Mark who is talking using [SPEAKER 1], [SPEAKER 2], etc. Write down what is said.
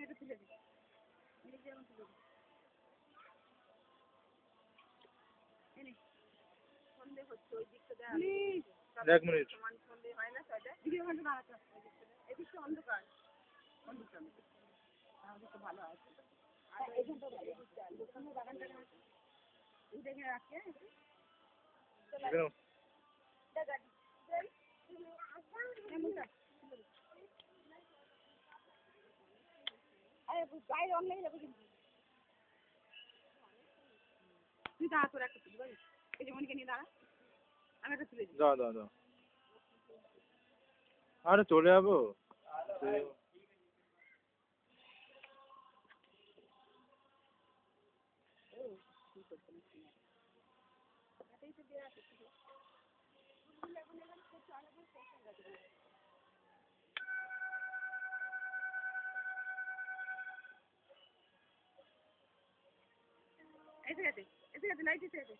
[SPEAKER 1] এটা তুলে দিই, নিজে এখন তুলে দিই। সন্ধে হচ্ছে ওই দিকটা
[SPEAKER 2] এক মিনিট।
[SPEAKER 1] সমান সন্ধে হয় না ছয়টা দিকে ওখানে দাঁড়াতে এদিকটা অন্ধকার অন্ধকার তো ভালো আছে। আর এখানটা ভালো বাগানটা এই দেখে রাখে বাইরে অনলাইন যাবো কিন্তু তুই দাঁড়া তোর একটা তুলবি এই যে মনিকে নিয়ে দাঁড়া আমি একটা তুলে দিই।
[SPEAKER 2] দাও আরে চলে যাবো।
[SPEAKER 1] এসে গেছে লাইট এসে গেছে।